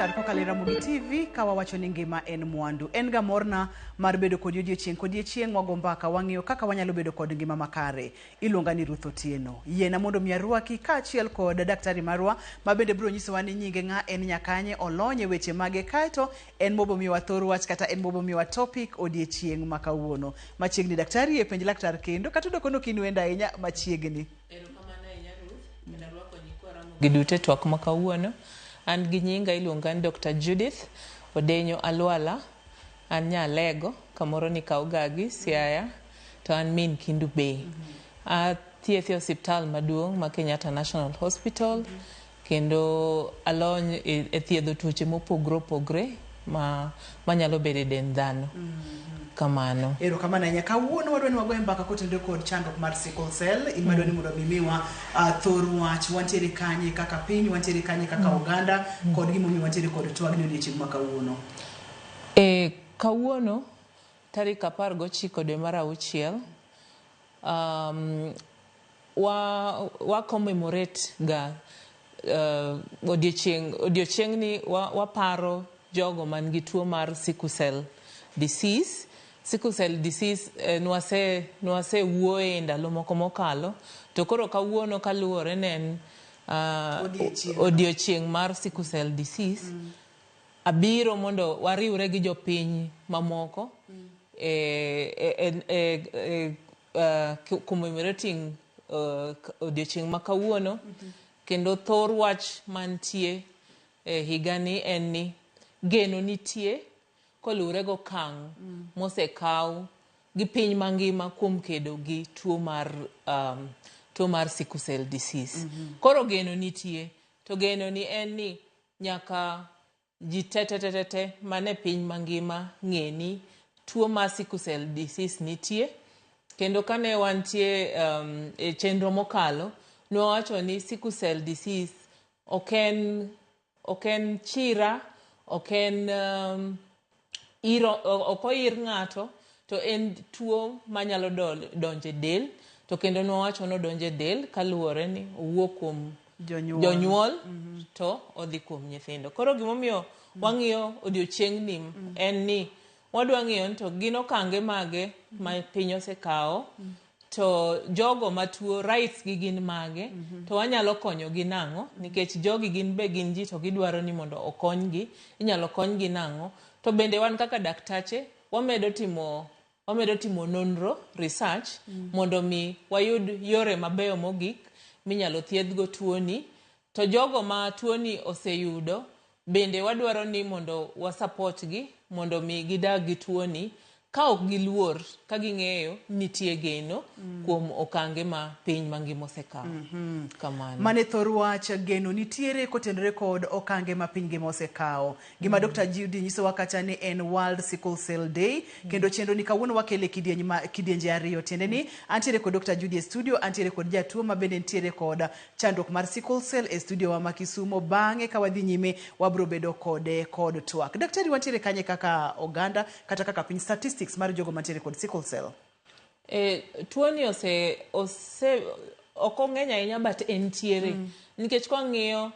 laktar kokalo Ramogi TV kawa wacho ni ngima en mwandu. En ga morna mar bedo kod odiochieng' wago mbaka wang'iyo kaka wanyalo bedo kod ngima makare. Iluonga ni Ruth Otieno. Yiena mondo mi arwaki kaachiel kod daktari marwa ma bende biro nyisowa ni nyinge ng'a en nyakanye olonye weche mage kaeto en mobo miwa thor wach kata en mobo miwa topic odiochieng' ma kawuono. Machiegni daktari e penj laktar kendo kata dokono kinwenda ahinya machiegni. Gidute twak ma kawuono. An gi nyinga iluonga ni Dr. Judith Odenyo Alwala. An nyalego kamoro ni Kaugagi, Siaya, to an min Kindu Bay. Thieth osiptal maduong' ma Kenyatta National Hospital. Kendo alony e thiedho tuoche mopogre manyalo bedo dend dhano. Kamano. Ero kamano nya kawuono wadwani wagoye mbaka kotende kod chandruok mar sickle cell imado ni mondo mimiwa thor wach wantiere kanye kaka piny wantiere kanye kaka oganda kod gimo mi wantiere kod twagni odiochieng' ma kawuono. Kawuono tarik 19 dwe mar 6 wa commemorate ga odiochieng' ni waparo jogo man gi tuo mar sickle cell disease. Sickle cell disease nwase wuoye ndalo moko mokalo to koro kawuono kaluwore nen odiochieng' mar sickle cell disease abiro mondo wariwre gi jopiny mamoko commemorating odiochieng' ma kawuono kendo thor wach mantie higani en ni geno nitie koluwre go kang' mosekaw gi piny mangima kuom kedo gi tuo mar sickle cell disease. Koro geno nitie to geno ni en ni nyaka ji tete mane piny mangima ng'e ni tuo mar sickle cell disease nitie kendo kane wantie e chenro mokalo nowacho ni sickle cell disease ok en chira ok oir ng'ato to en tuo manyalo donje del to kendo nowacho no donje del kaluwore ni owuok kuom jonyuol to odhi kuom nyithindo. Koro gimomiyo wang'iyo odiochieng' ni en ni wadwa ng'iyo ni to gin okange mage ma piny osekawo to jogo matuo rights gi gin mage to wanyalo konyo gi nang'o nikech jogi gin ji to gidwaro ni mondo okonygi inyalo konygi nang'o to bende wan kaka daktache wamedo timo nonro research mondo mi wayud yore mabeyo mogik minyalo thiedhgo tuoni to jogo ma tuoni oseyudo bende wadwaro ni mondo wasupport gi mondo mi gidag gi tuoni ka ok giluor ka ging'eyo nitie geno kuom okange ma piny mangima osekawo. Kamano. Mane thor wach geno nitiere kotendore kod okange ma piny ngima osekawo. Gima Dr. Judy nyisowa kacha ni en World Sickle Cell Day kendo chenro ni kawuono wakele kidienje ariyo tiende ni antiere kod Dr. Judy e studio antiere kod jatuo ma bende nitiere kod chandruok mar sickle cell e studio wa ma Kisumo bang'e ka wadhi nyime wabro bedo kod twak. Daktari wantiere kanye kaka oganda kata kaka piny statistics mar jogo mantiere kod sickle cell. Tuoni ok ong'eny ahinya but entiere nikech kwa ng'iyo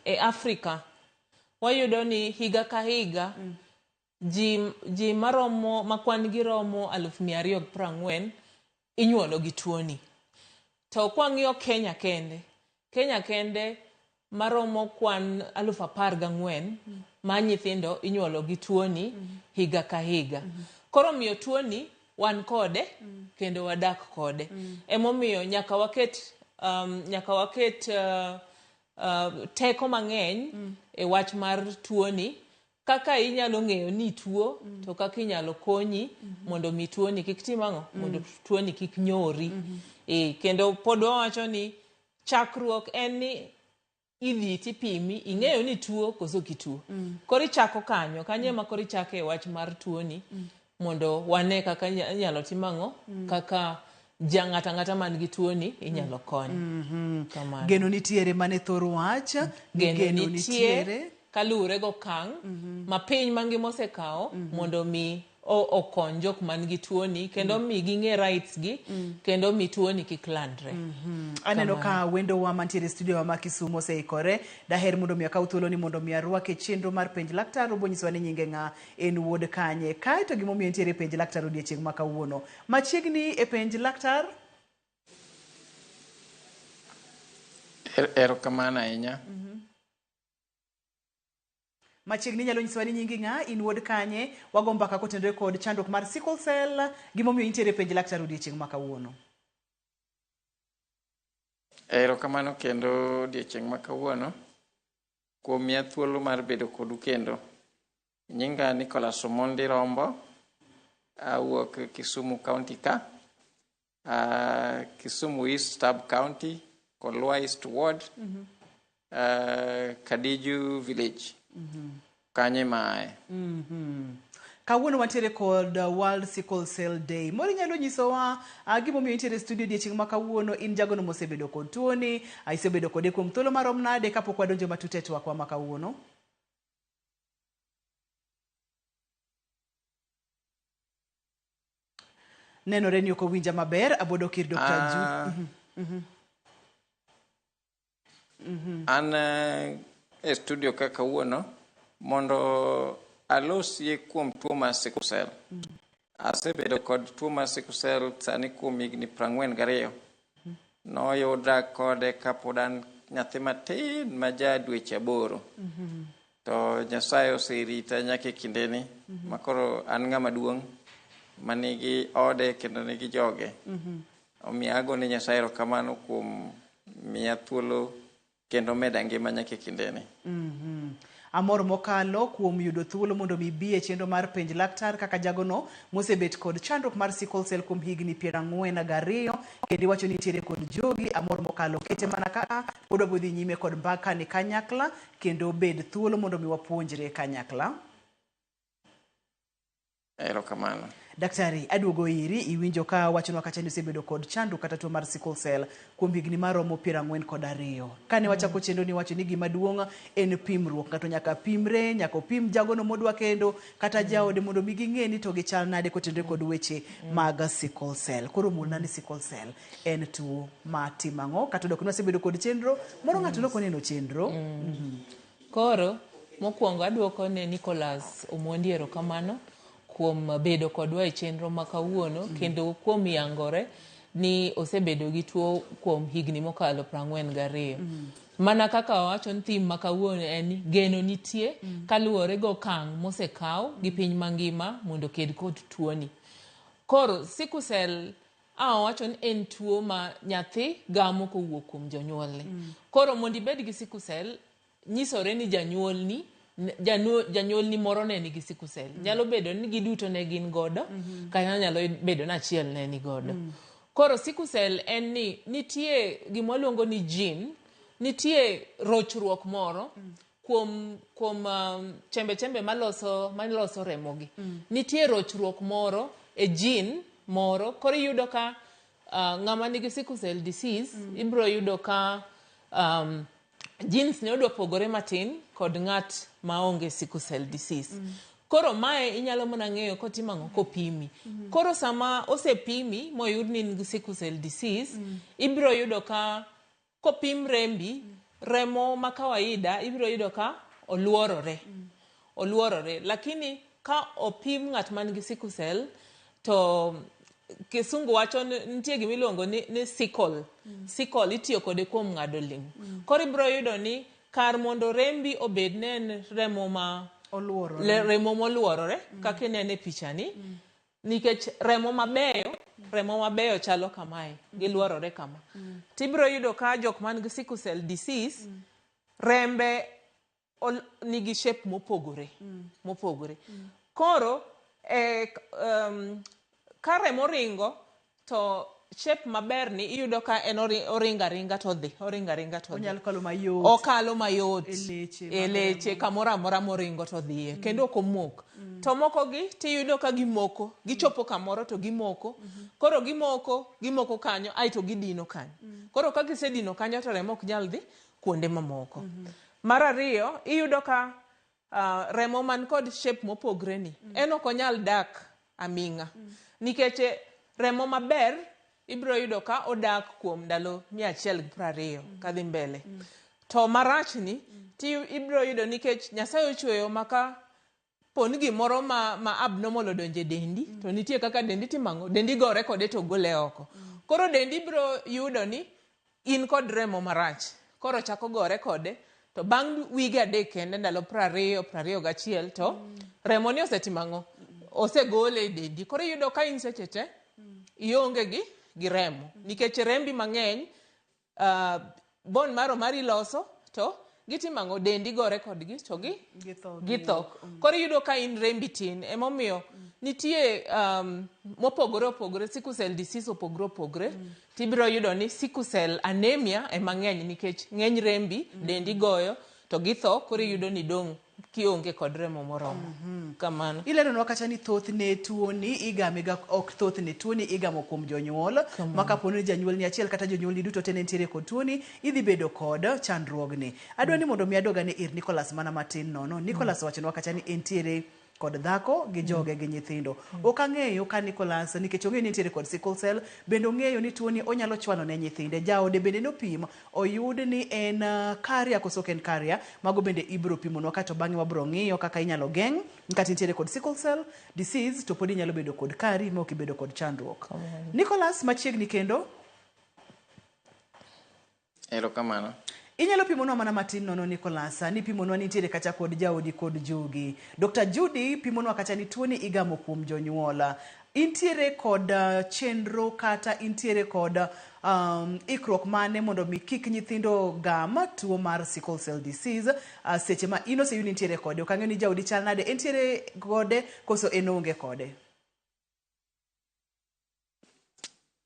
e Afrika wayudo ni higa ka higa ji maromo makwan gi romo 240 inyuolo gi tuoni. To kwa ng'iyo Kenya kende maromo kwan 14,000 ma nyithindo inyuolo gi tuoni higa ka higa. Koro miyo tuoni wan kode kendo wadak kode. Emomiyo nyaka waket teko mang'eny e wach mar tuoni kaka inyalo ng'eyo ni tuo to kaka inyalo konyi mondo mi tuoni kik timang'o mondo tuoni kik nyori. Kendo pod wawacho ni chakruok en ni idhi tipimi ing'eyo ni tuo koso kituo. Koro ichako kanyo ema koro ichake wach mar tuoni mondo wane kaka inyalo timang'o kaka ng'ata man gi tuoni inyalo kony. Kamano. Geno nitiere mane thor wach geno nitiere kaluwre go kang' ma piny mangima osekawo mondo mi okony jok man gi tuoni kendo mi ging'e rights gi kendo mi tuoni kik landre. Aneno ka wendo wa mantiere studio wa ma Kisumu oseikore. Daher mondo mi akaw thuolo ni mondo mi arwake chenro mar penj laktar. Obonyiso ni nyinge ng'a, en wuod kanye, kae to gimomiyo ntiere penj laktar odiochieng' ma kawuono. Machiegni e penj laktar. Erokamano ahinya. Machiegni nyalo nyisowa ni nyingi ng'a, in wuod kanye, wago mbaka kotenore kod chandruok mar sickle cell, gimomiyo intiere penj laktar odiochieng' ma kawuono. Erokamano kendo odiochieng' ma kawuono kuom miya thuolo mar bedo kodu kendo. Nyinga Nicholas Omondi Rombo, awuok Kisumu County ka, Kisumu East Stab County, Kolwa East Ward, Kadiju Village. Kanye mae. Kawuono wantiere kod World Sickle Cell Day. Mori nyalo nyisowa gimomiyo intiere studio odiochieng' ma kawuono, in jagono mosebedo kod tuoni, isebedo kode kuom thuolo marom nade kapok wadonjo matut e twakwa ma kawuono? Nenore ni ok owinja maber, abodo kir Dr. An e studio ka kawuono mondo alosie kuom tuo mar sickle cell. Asebedo kod tuo mar sickle cell sani kuom higni 42. Noyuda kode kapod an nyathi matin ma ja dweche 8. To Nyasaye oserita nyaka kindeni makoro an ng'ama duong' manigi ode kendo nigi joge. Omiyo agone Nyasaye erokamano kuom miya thuolo kendo meda ngima nyaka kindeni. Amor mokalo kuom yudo thuolo mondo mi bi e chenro mar penj laktar kaka jagono mosebet kod chandruok mar sickle cell kuom higni 42 kendo wacho ni nitiere kod jogi. Amor mokalo kete mana ka pod wabodhi nyime kod mbaka ni kanyakla kendo bed thuolo mondo mi wapuonjre kanyakla. Erokamano. Daktari, aduogo iri, iwinjo ka wachonwa kacha ni osebedo kod chandruok kata tuo mar sickle cell kuom higni maromo 42. Kane wachako chenro ni wacho ni gima duong' en pimruok, ng'ato nyaka pimre, nyaka opim jagono modwa kendo kata jaode mondo mi ging'e ni to gichal nade kotenore kod weche mag sickle cell. Koro mulna ni sickle cell en tuo matimang'o kata dok nwasebedo kod chenro moro ng'ato nok oneno chenro. Koro mokwongo aduoko ne Nicholas Omondi erokamano kuom bedo kodwa e chenro ma kawuono kendo kuom yangore ni osebedo gi tuo kuom higni mokalo 42. Mana kaka wawacho ni thim ma kawuono en ni geno nitie kaluwore go okang' mosekaw gi piny mangima mondo ked kod tuoni. Koro sickle cell wawacho ni en tuo ma nyathi gamo kowuok kuom jonyuolne. Koro mondo ibed gi sickle cell nyisore ni janyuolni moro ne nigi sickle cell. Nyalo bedo ni giduto ne gin godo, kata nyalo bedo ni achiel ne ni godo. Koro sickle cell en ni nitie gima waluongo ni gene, nitie rochruok moro kuom chembe maloso remogi. Nitie rochruok moro e gene moro, koro iyudo ka ng'ama nigi sickle cell disease ibiro yudo ka genes ne odwa pogore matin kod ng'at maonge sickle cell disease. Koro mae inyalo mana ng'eyo kotim ang'o kopimi. Koro sama osepimi moyud ni nigi sickle cell disease, ibiro yudo ka kopim rembi, remo ma kawaida ibiro yudo ka oluorore. Lakini ka opim ng'at man gi sickle cell to Kisungu wacho nitie gima iluongo ni sickle. Sickle itiyo kode kuom ng'ado ling. Koro ibiro yudo ni kar mondo rembi obed ne remo moluorore kaka inene pichani, nikech remo mabeyo chalo kamae, giluorore kama. Tibiro yudo ka jok man gi sickle cell disease rembe nigi shape mopogore. Koro ka remo ringo to shape maber ni iyudo ka en oringa ringa to dhi. Onyalo kalo mayot. Okalo mayot e leche kamoro amora moringo to dhiye kendo ok omok. To moko gi tiyudo ka gimoko, gichopo kamoro to gimoko. Koro gimoko kanyo aito gidino kanyo. Koro ka gisedino kanyo to remo ok nyal dhi kuonde mamoko. Mar ariyo iyudo ka remo man kod shape mopogre ni en ok onyal dak aming'a. Nikech remo maber ibiro yudo ka odak kuom ndalo 120 kadhi mbele. To marach ni ti ibiro yudo nikech Nyasaye ochweyo maka pon gimoro ma abnormal odonje dendi, to nitie kaka dendi timango, dendi gore kode to gole oko. Koro dendi biro yudo ni in kod remo marach. Koro chako gore kode, to bang' wige 3 kende ndalo 20-21 to remo ni osetimango, osegole e dendi. Koro yudo ka in seche te ionge gi remo. Nikech rembi mang'eny, bone marrow mari loso, to gitimango dendi gore kodgi to githo. Koro yudo ka in rembi tin. Emomiyo nitie mopogore opogore, sickle cell disease opogore. Tibiro yudo ni sickle cell anemia e mang'eny nikech ng'eny rembi dendi goyo to githo. Koro yudo ni dong' kionge kod remo moromo. Kamano. Ileronwa kacha ni thothne tuoni igamiga, ok thothne tuoni igamo kuom jonyuol. Maka poni janyuol ni achiel kata jonyuol ni duto tene nitiere kod tuoni, idhi bedo kod chandruogni. Adwa ni mondo mi adogane ir Nicholas mana matin nono. Nicholas wachonwa kacha ni entiere kod dhako gi joge gi nyithindo. Ok ang'eyo ka Nicholas nikech ong'eyo ni nitiere kod sickle cell, bende ong'eyo ni tuoni onyalo chwalo ne nyithinde. Jaode bende nopim, oyud ni en karia koso ok en karia. Mago bende ibiro pimonwa kato bang'e wabiro ng'iyo kaka inyalo geng' kata nitiere kod sickle cell disease to pod inyalo bedo kod kari ma ok ibedo kod chandruok. Nicholas machiegni kendo. Erokamano. Inyalo pimonwa mana matin nono Nicholas, ni pimonwa nitiere kacha kod jaodi kod Jugi. Dr. Judy pimonwa kacha ni tuoni igamo kuom jonyuola. Intiere kod chenro kata intiere kod ikruok mane mondo mi kik nyithindo gam tuo mar sickle cell disease seche ma ino se yuni intiere kode. Ok ang'eyo ni jaodi chal nade, entiere kode koso enonge kode.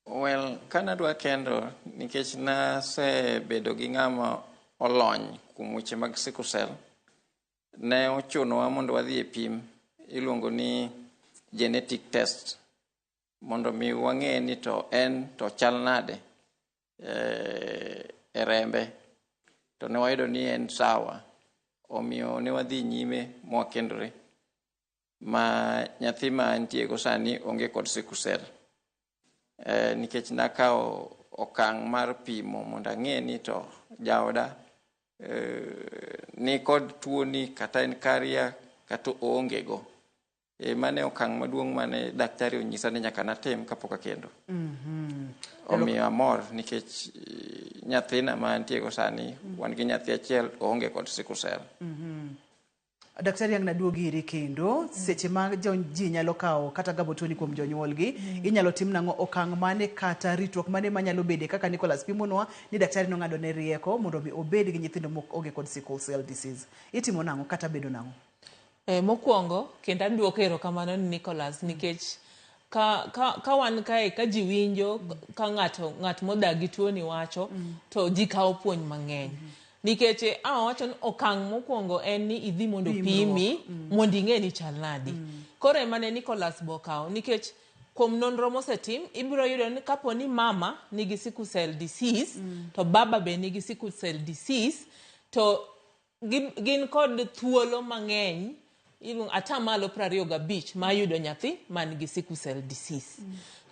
Well, kanadwa kendo nikech nasebedo gi ng'ama olony kuom weche mag sickle cell, ne ochunowa mondo wadhi e pim iluongo ni genetic test mondo mi wang'e ni to chal nade e rembe. To ne wayudo ni en sawa, omiyo ne wadhi nyime mwakendore ma nyathi ma ntiego sani onge kod sickle cell. Nikech nakao okang' mar pimo mondo ang'e ni to jaoda ni kod tuoni kata en karia kata oonge go. Mane okang' maduong' mane daktari onyisa ni nyaka natim kapok akendo. Omiyo amor nikech nyathina ma ntiego sani wan gi nyathi achiel oonge kod sickle cell. Daktari ang naduogi iri kendo, seche ma ji nyalo kao kata gamo tuoni kuom jonyuolgi, inyalo tim nang'o okang' mane kata ritruok mane manyalo bede kaka Nicholas pimonwa ni daktari nong'ado ne rieko mondo mi obed gi nyithindo onge kod sickle cell disease. Itimo nang'o kata bedo nang'o? Mokwongo kendo aduoko erokamano ni Nicholas nikech ka wan kae ka ji winjo ka ng'at modagi tuoni wacho to ji kao puonj mang'eny. Nikech awacho ni okang' mokwongo en ni idhi mondo pimi mondo ing'e ni chal nadi. Koro emane Nicholas bokao nikech kuom nonro mosetim ibiro yudo ni kapo ni mama nigi sickle cell disease to baba be nigi sickle cell disease to gin kod thuolo mang'eny atamalo 25 ma yudo nyathi man gi sickle cell disease.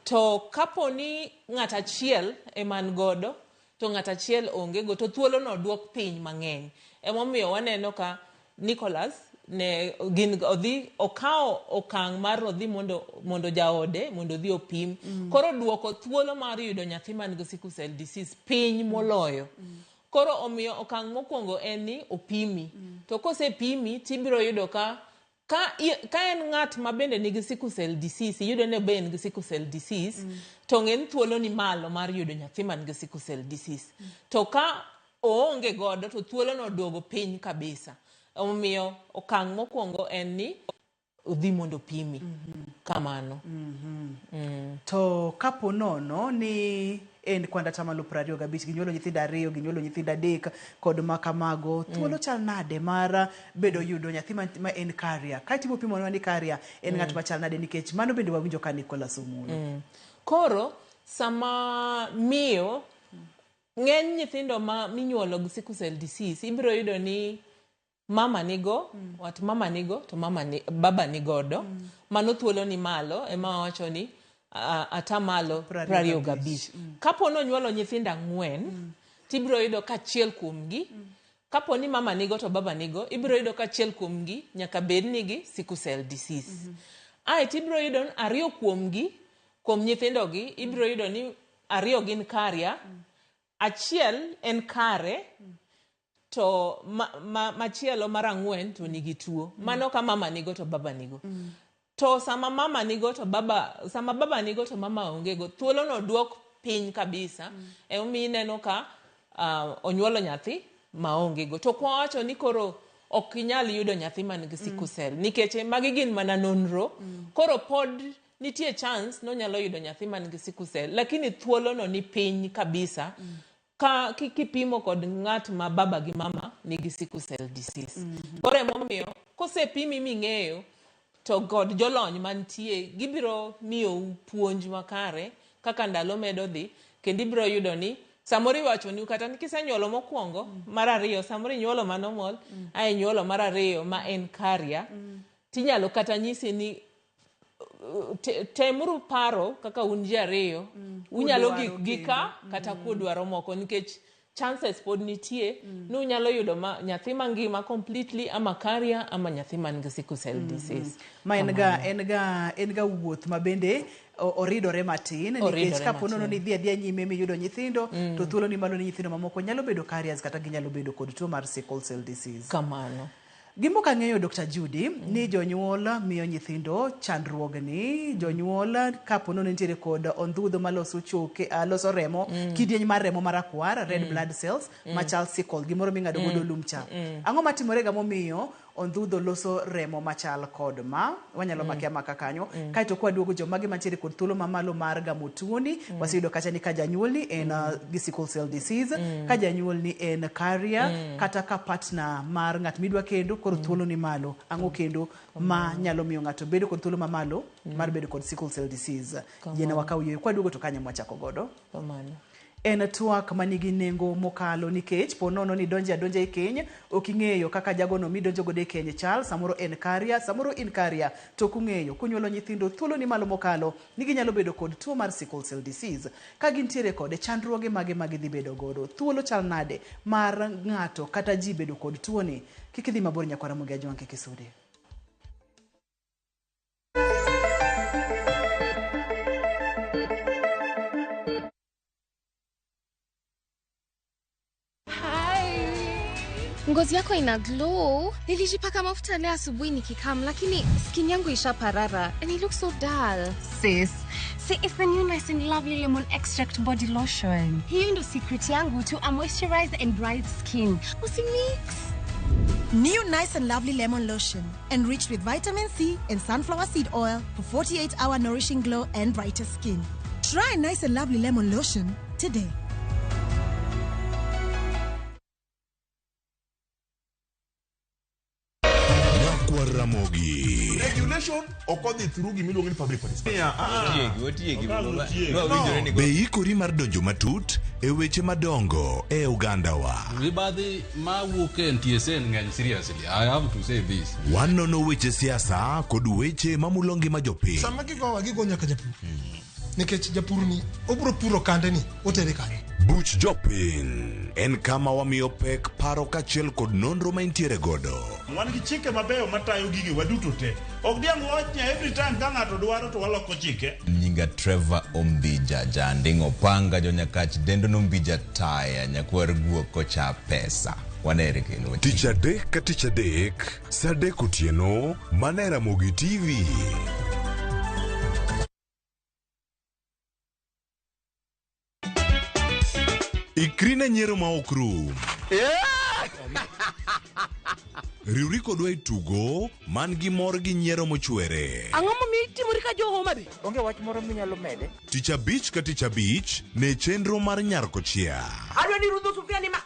To kapo ni ng'at achiel eman godo to ng'at achiel onge go to thuolo no duok piny mang'eny. Emomiyo waneno ka Nicholas ne odhi okao okang' mar odhi mondo jaode mondo odhi opim. Koro duoko thuolo mar yudo nyathi man gi sickle cell disease piny moloyo. Koro omiyo okang' mokwongo en ni opimi. To kosepimi tibiro yudo ka en ng'at ma bende nigi sickle cell disease, yudo ne be en gi sickle cell disease, to ng'en thuolo ni malo mar yudo nyathi man gi sickle cell disease. To ka oonge godo to thuolo no duogo piny kabisa. Omiyo okang' mokwongo en ni udhi mondo pimi. Kamano. To kapo nono ni en kwanda tamalo 25 ginyuolo nyithindo 2 ginyuolo nyithindo 3 kod makamago, thuolo chal nade mar bedo yudo nyathi ma en karia? Ka timo pimo ni karia en ng'at ma chal nade nikech mano bende wawinjo ka Nicholas omulo. Koro sama miyo ng'eny nyithindo ma minyuolo gi sickle cell disease ibiro yudo ni mama nigo, wat mama nigo to baba nigodo, mano thuolo ni malo ema wacho ni atamalo 25. Kapo no nyuolo nyithindo 4, tibiro yudo ka achiel kuomgi, kapo ni mama nigo to baba nigo, ibiro yudo ka achiel kuomgi nyaka bed nigi sickle cell disease. Tibiro yudo 2 kuomgi, kuom nyithindogi, ibiro yudo ni 2 gin carrier, achiel en kare, to machielo mar 4 to nigi tuo. Mano ka mama nigo to baba nigo. To sama mama nigo to baba nigo to mama ongego, thuolo no duok piny kabisa. Emi neno ka onyuolo nyathi ma ongego. To kwa wacho ni koro ok inyal yudo nyathi man gi sickle cell nikech magi gin mana nonro. Koro pod nitie chance no nyalo yudo nyathi man gi sickle cell, lakini thuolo no ni piny kabisa. Ka kipimo kod ng'at ma baba gi mama nigi sickle cell disease. Koro emomiyo kosepimi ming'eyo to god jolony mantie gibiro miyo puonj makare kaka ndalo medo dhi, kendo ibiro yudo ni samoro iwacho ni kata kisenyuolo mokwongo, mar 2 samoro inyuolo manomol, nyuolo mar 2 ma en carrier, tinyalo kata nyisi ni temuru paro kaka un ji 2 unyalo gika kata kudwaro moko, nikech chances pod nitie ni unyalo yudo nyathi mangima completely ama carrier ama nyathi man gi sickle cell disease. Ma en ga wuoth ma bende oridore matin, nikech kapo nono ni dhi nyime miyudo nyithindo to thuolo ni malo ni nyithindo mamoko nyalo bedo carriers kata ginyalo bedo kod tuo mar sickle cell disease. Kamano. Gimo ka ng'eyo Dr. Judy ni jonyuol miyo nyithindo chandruogni, jonyuol kapo nono nitiere kod ondhudho maloso choke, loso remo, kidieny mar remo marakwar, red blood cells, machal sickle, gimoro ming'ado godo lumcha. Ang'o matimore ga momiyo ondhudho loso remo machal kod ma wanyalo makia maka kanyo, kaito kwa duogo jomagi mantiere kod thuolo mamalo mar gamo tuoni, wasiyudo kacha ni ka janyuol ni en gi sickle cell disease, ka janyuol ni en carrier, kata ka partner mar ng'at midwa kendo kod thuolo ni malo. Ang'o kendo ma nyalo miyo ng'ato bedo kod thuolo mamalo mar bedo kod sickle cell disease. Yena wakau yue kwa duogo to kanya mwachako godo. Kamano. En tuak manigi nengo mokalo, nikech ponono ni donje e keny oking'eyo kaka jagono midonjo gode keny chal, samoro en carrier, samoro in carrier, to kung'eyo kunyuolo nyithindo thuolo ni malo mokalo nigi nyalo bedo kod tuo mar sickle cell disease. Ka gintiere kod chandruoge magi dhi bedo godo, thuolo chal nade mar ng'ato kata ji bedo kod tuo ni. Kikidhi mabor nyakwara Mugia Jwanke Kisude. Ngozi yako ina glow. Nilijipaka mafuta leo asubuhi nikikam, lakini skin yangu ishaparara and it looks so dull. Sis, see, it's the new Nice and Lovely Lemon Extract Body Lotion. Hiyo ndo secret yangu to a moisturized and bright skin. Usimix. New Nice and Lovely Lemon Lotion, enriched with vitamin C and sunflower seed oil for 48-hour nourishing glow and brighter skin. Try Nice and Lovely Lemon Lotion today. Ramogi. Regulation occurred through Gimilu public participation. Be ikori mar donjo matut e weche madongo e Uganda wa. Ribadi ma wuke NTSN ng'eny seriously. I have to say this. Wanono weche siasa kod weche mamulongi majopi. Sama kiko nyaka japur. Nikech japur ni obro puro kande ni otere kanye. Buch Jopin en kama wamiyo pek paro kachiel kod nonro ma intiere godo. Wan gi chike mabeyo matayo gigi waduto te. Ok diang wachnya every time ka ng'ato dwaro to waloko chike. Nyinga Trevor Ombija jandingo panga jonyakach dendo nombija taya nyakwar guoko cha pesa. Wanere kelo. Tich adek ka tich adek, sa adek otieno, mana e Ramogi TV. Ikrina nyero ma okrum. Riuri kodwa itugo man gi mor gi nyiero mochwere. Ang'o momiyo itimori ka jo Homa Bay? Onge wach moro minyalo mede. Tich abich ka tich abich ne chenro mar Nyarkochia. Adwa ni Ruth Sufia ni ma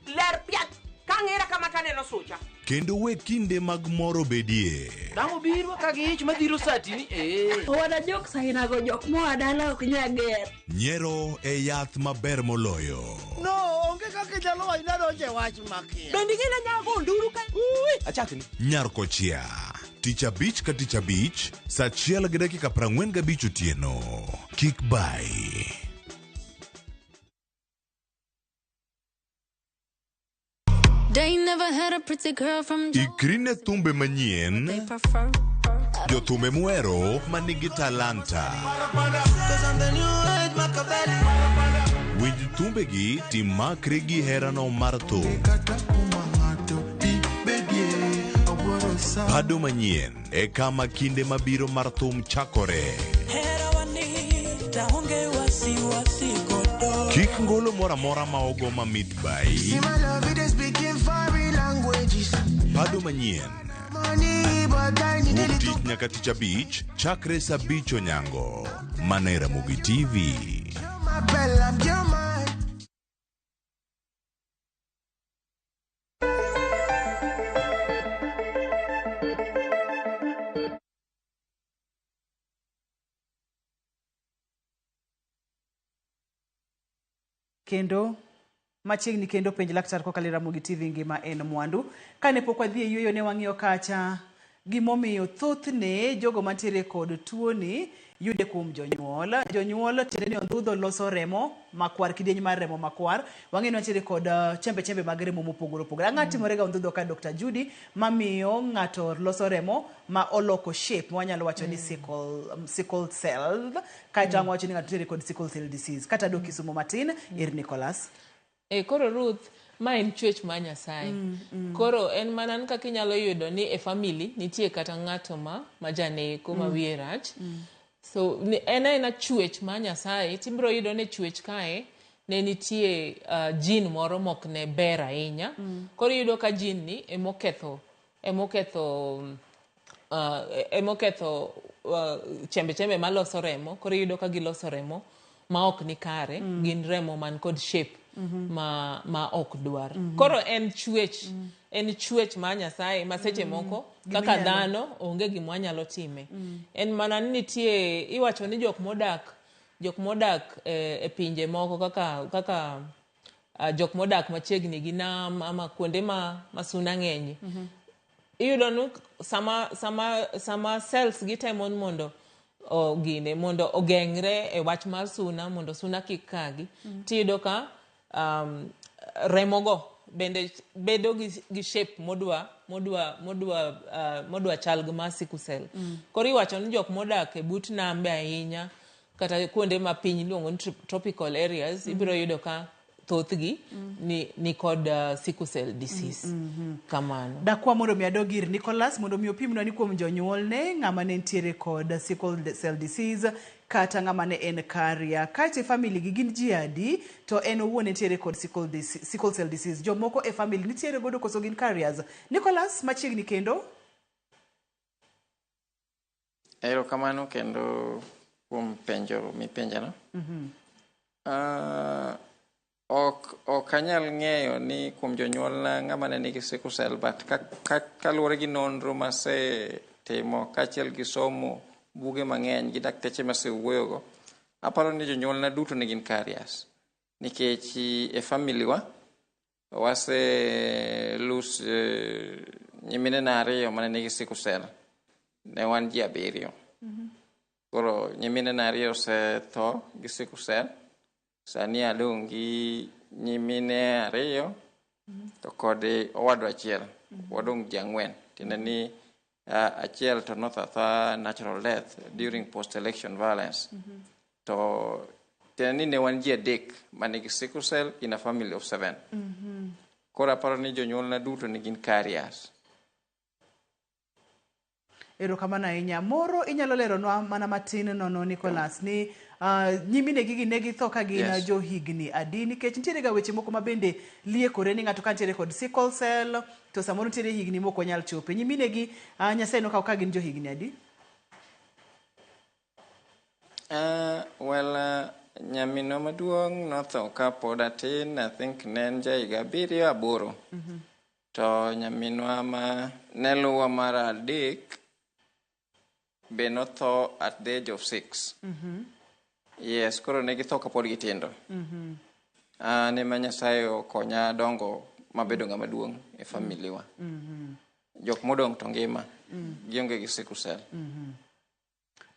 ler piat kang'era kama taneno sucha. Kendo we kinde mag moro bedie. Dang'o biro ka gi ich madhiro sati ni Wada jok saina go jok mo adala ok nyager. Nyiero e yath maber moloyo. No, onge kaka ni jalo ina donje wach makia. Bendi gina nyago nduru ka. Achakni. Nyarkochia. Tich abich ka tich abich, saa 1:45 otieno. Kik bai. They never had a pretty girl from Ikrine thumbe manyien. Jothumbe muero manigi talanta. Winj thumbegi timakri gi herano mar thum. Pado manyien e kama kinde mabiro mar thum chakore. Kik ngolo mora mora ma ogo mamit bai. Pado manyien wuok tich nyaka tich abich chakre saa 5 onyango. Mana Ramogi TV. Kendo machiegni kendo penj laktar kokalo Ramogi TV ngima en mwandu. Kane pok wadhi e yueyo ne wang'iyo kacha gimomiyo thothne jogo mantiere kod tuoni yude kuom jonyuol. Jonyuol tiende ni ondhudho loso remo makwar, kidieny mar remo makwar. Wang'e ni wantiere kod chembe mag remo mopogore opogore. Ang'o timore ga ondhudho ka Dr. Judy mamiyo ng'ato loso remo ma oloko shape wanyalo wacho ni sickle cell. Kaito ang'o wacho ni ng'ato tiere kod sickle cell disease. Kata do kisumo matin ir Nicholas. Koro Ruth, ma en chwech ma Nyasaye. Koro en mana kaka inyalo yudo ni e family nitie kata ng'ato ma janeko ma wiye rach. So en chwech ma Nyasaye. Tibiro yudo ne chwech kae ne nitie gene moro mok ne ber ahinya. Koro yudo ka gene ni emoketho chembe maloso remo. Koro yudo ka giloso remo ma ok ni kare, gin remo man kod shape ma ok dwar. Koro en chwech ma Nyasaye ma seche moko kaka dhano onge gima wanyalo time. En mana nitie iwacho ni jok modak e pinje moko kaka jok modak machiegni gi nam ama kuonde ma suna ng'enye. Iyudo ni sama cells gitemo mondo mondo ogeng're e wach mar suna mondo suna kik kagi. Tiyudo ka remogo bende bedo gi shape modwa chal gi mar sickle cell. Koro iwacho ni jok modak e but nambe ahinya kata kuonde ma piny luongo ni tropical areas ibiro yudo ka thothgi ni kod sickle cell disease. Kamano. Dakwa mondo mi adogir Nicholas mondo mi opimnwa ni kuom jonyuol ne ng'ama ne ntiere kod sickle cell disease kata ng'ama ne en carrier. Kaite family gi gin ji adi to en owuon ntiere kod sickle cell disease. Jomoko e family nitiere godo koso gin carriers. Nicholas machiegni kendo. Erokamano kendo kuom penjo mipenjano. Ok anyal ng'eyo ni kuom jonyuolna ng'ama ne nigi sickle cell, but kaluwore gi nonro masetimo kaachiel gi somo buge mang'eny gi dakteche masewuoyogo, aparo ni jonyuolna duto ne gin carriers. Nikech e family wa waselus nyimine na 2 mane nigi sickle cell. Ne wan ji 7. Koro nyimine na 2 osetho gi sickle cell. Sani adong' gi nyimine 2 to kod owadwa achiel. Wadong' ji 4. Tiende ni achiel to nothatha natural death during post-election violence. To tiende ni ne wan ji 3 manigi sickle cell in a family of 7. Koro aparo ni jonyuolna duto ni gin carriers. Erokamano ahinya. Moro inyalo leronwa mana matin nono Nicholas ni nyimine gigi ne githo ka gin jo higni adi, nikech nitiere ga weche moko mabende liekore ni ng'ato ka nitiere kod sickle cell to samoro nitiere higni moko nyal chope. Nyimine gi Nyasaye no ka gin jo higni adi? Nyaminwa maduong' notho ka pod atin, I think ne en ja higa 7-8. To nyaminwa ma ne luwa mar adek be notho at the age of 6. Yes, koro ne githo ka pod gitindo. An ema Nyasaye okonya dongo mabedo ng'ama duong' e family wa. Jok modong to ngima gionge gi sickle cell.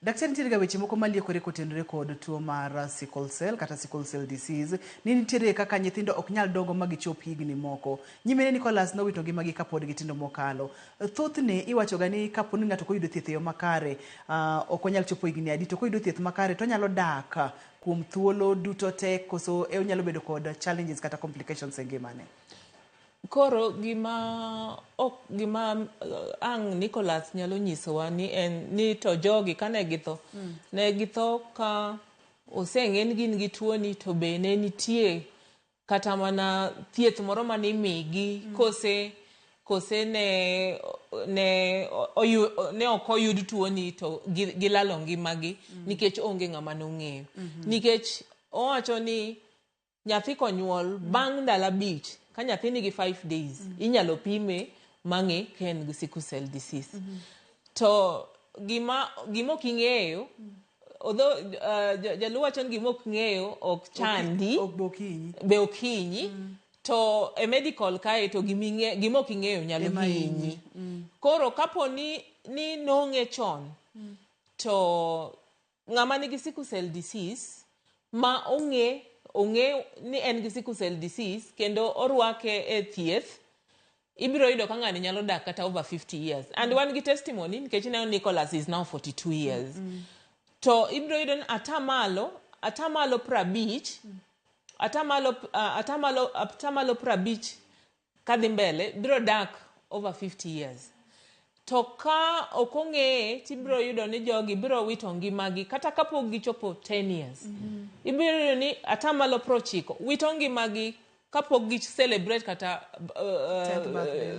Daktari, nitiere ga weche moko maliekore kotenore kod tuo mar sickle cell kata sickle cell disease. Ni nitiere kaka nyithindo ok nyal dongo ma gichop higni moko. Nyimene Nicholas nowito ngimagi kapod gitindo mokalo. Thothne iwacho ga ni kaponi ng'ato koyudo thieth e yo makare, ok onyal chopo higni adi, to koyudo thieth makare to nyalo dak kuom thuolo duto te, koso onyalo bedo kod challenges kata complications e ngimane. Koro gima ang Nicholas nyalo nyisowa ni to jogi kane githo ne githo ka oseng'en gin gi tuo ni, to be ne nitie kata mana thieth moro mane imigi kose ne ok oyud tuo ni to gilalo ngimagi nikech onge ng'ama nong'eyo. Nikech owacho ni nyathi konyuol bang' ndalo 5, ka nyathi nigi 5 days, inyalo pime mang'e ka en gi sickle cell disease. To gima ok ing'eyo, although jaluo wacho ni gima ok ing'eyo ok chandi, be ok hinyi, to e medical kae to gima ok ing'eyo nyalo hinyi. Koro kapo ni nong'e chon, to ng'ama nigi sickle cell disease ma ong'e ni en gi sickle cell disease kendo orwake e thieth, ibiro yudo ka ng'ani nyalo dak kata over 50 years. And one gi testimony nikech now Nicholas is now 42 years. To ibiro yudo ni atamalo 50, atamalo 50 kadhi mbele biro dak over 50 years. To ka okong'e, tibiro yudo ni jogi biro wito ngimagi kata kapok gichopo 10 years. Ibiro yudo ni atamalo 90 wito ngimagi kapok gi celebrate kata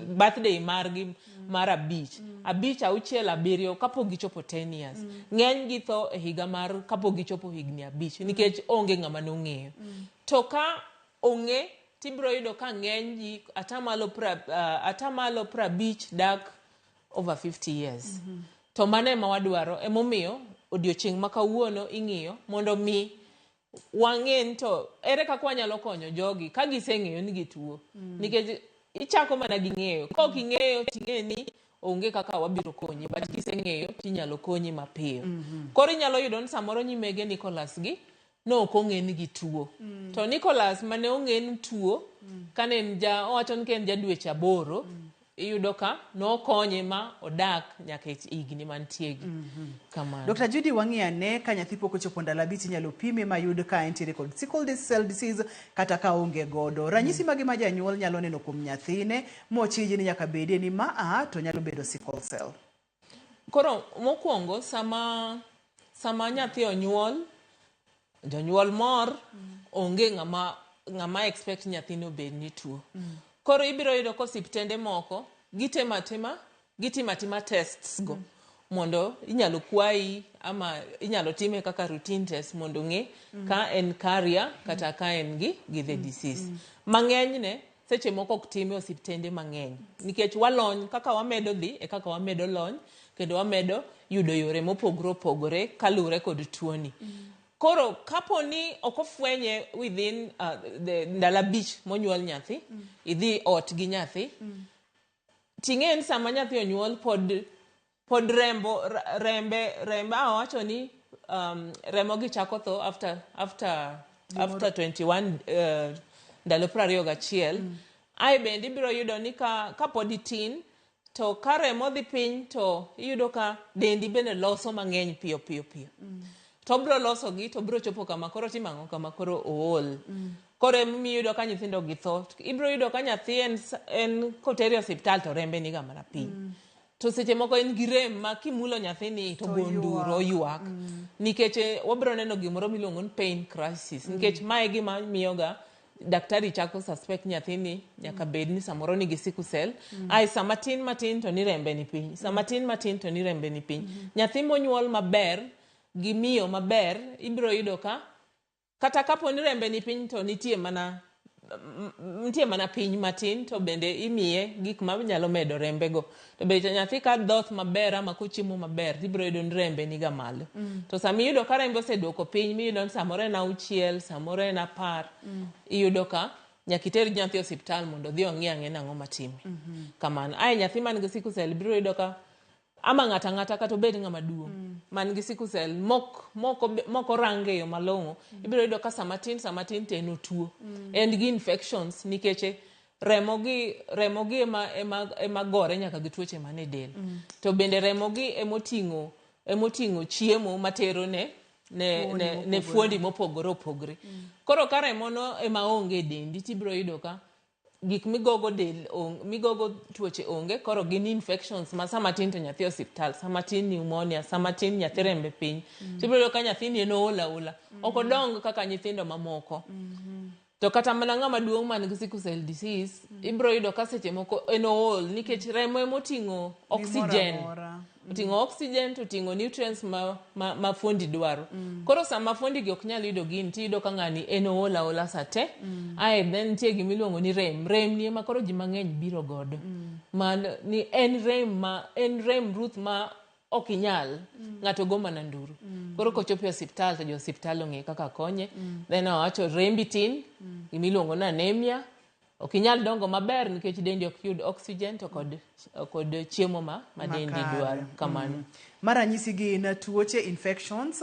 birthday margi mar 5, 6, 7 kapok gichopo 10 years. Ng'eny gi tho e higa mar kapok gichopo higni 5 nikech onge ng'ama nong'eyo. To ka ong'e, tibiro yudo ka ng'eny ji atamalo 50 dak over 50 years. To mane ma wadwaro, emomiyo odiochieng' ma kawuono ing'iyo mondo mi wang'en to ere kaka wanyalo konyo jogi ka giseng'eyo ni gituo. Nikech ichako mana gi ng'eyo. Ka ok ing'eyo ting'e ni onge kaka wabiro konyi, but kiseng'eyo tinyalo konyi mapiyo. Koro inyalo yudo ni samoro nyimege Nicholas gi no ok ong'e ni gituo. To Nicholas mane ong'e ni tuo kane en owacho ni en ja dweche 8, iyudo ka nokonye ma odak nyaka higni mantiegi. Kamano. Dr. Judy wang'iyane ka nyathi pok ochopo ndalo 5 inyalo pime mayud ka entiere kod sickle cell disease kata ka onge godo. Ranyisi mage ma janyuol nyalo neno kuom nyathine mochiji ni nyaka bedie ni to nyalo bedo sickle cell. Koro mokwongo sama nyathi onyuol, jonyuol mor, onge ng'ama expect nyathino bed ni tuo. Koro ibiro yudo ko osiptende moko gitimo atima tests go mondo inyalo kwayi ama inyalo time kaka routine test mondo ng'e ka en carrier kata ka en gi the disease. Mang'enyne seche moko ok time osiptende mang'eny nikech walony kaka wamedo dhi e kaka wamedo lony kendo wamedo yudo yore mopogore kalure kod tuoni. Koro kapo ni okofwenye within ndalo 5 monyuol nyathi, idhi ot gi nyathi, ting'en sama nyathi onyuol pod rembe awacho ni remo gi chako tho after 21 ndalo 21. Ai bende ibiro yudo ni ka pod itin, to ka remo dhi piny to iyudo ka dendi bende loso mang'eny piyo. To bro loso gi to bro chopo kama koro timang'o kama koro ool. Koro emiyudo ka nyithindo gi tho. Ibro yudo ka nyathi en koteri osiptal to rembe ni ga mana piny. To seche moko en gi rem ma kimulo nyathini to gonduro ywak. Nikech wabro neno gimoro miluongo ni pain crisis. Nikech mae gima miyoga daktari chako suspect nyathini nyaka bed ni samoro nigi sickle cell. Ai sama matin to ni rembe ni piny. Sama matin to ni rembe ni piny. Nyathi monyuol maber gi miyo maber ibiro yudo ka kata kapo ni rembe ni piny to nitie mana nitie mana piny matin to bende imiye gik ma nyalo medo rembego. To be nyathi ka dhoth maber ama kochiemo maber tibiro yudo ni rembe niga malo. To sama iyudo ka rembe oseduoko piny miyudo ni samoro en 6, samoro en 10, iyudo ka nyaka iter nyathi osiptal mondo odhi ong'i ang'e nang'o matime. Kamano. Ae nyathi man gi sickle cell biro yudo ka ama ng'ata kata obed ng'ama duong' man gi sickle cell moko range yo malong'o, ibiro yudo ka sama tin to en otuo. En gi infections nikech remogi ema gore nyaka gi tuoche mane del. To bende remogi emoting'o chiemo matero ne fuondi mopogore opogore. Koro ka remono ema onge dendi tibiro yudo ka gik migogo tuoche onge, koro gin infections ma sama tin to nyathi osiptal, sama tin pneumonia, sama tin nyathi rembe piny. Tibiro yudo ka nyathini en ola. Ok odong kaka nyithindo mamoko. To kata mana ng'ama duong' man gi sickle cell disease, ibiro yudo ka seche moko en ool nikech remo emoting'o oxygen. Oting'o oxygen to oting'o nutrients ma fuondi dwaro. Koro sama fuondi gi ok nyal yudo gin tiyudo ka ng'ani en ola sate. Ae then nitie gimiluongo ni rem. Rem ni ema koro ji mang'eny biro godo. Ni en rem ruth ma ok inyal ng'ato go mana nduru. Koro kochopo osiptal to jo osiptal ong'e kaka konye. Then awacho rembi tin, gimiluongo na anemia. Ok inyal dongo maber nikech dendi ok yud oxygen to kod chiemo ma dendi dwaro. Kamano. Maranyisi gin tuoche infections,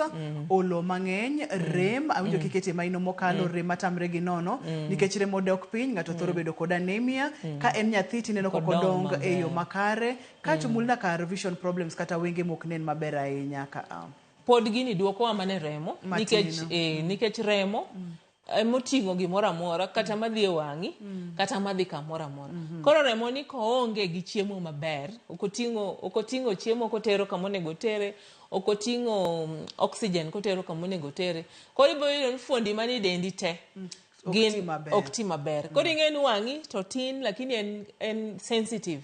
olo mang'eny, rem, awinjo kikete maino mokalo rem matamre gi nono, nikech rem odok piny, ng'ato thoro bedo kod anemia, ka en nyathi tineno kodong e yo makare, kacho mulna kar vision problems kata wenge mok nen maber ahinya ka. Pod gini duoko wa mane remo, nikech remo emoting'o gimoro amora kata madhi e wang'i kata madhi kamoro amora. Koro remo ni koonge gi chiemo maber, okoting'o chiemo kotero kamonego tere, okoting'o oxygen kotero kamonego tere. Koro ibo yudo ni fuondi mani dendi te gin ok ti maber. Koro ing'e ni wang'i to tin lakini en sensitive.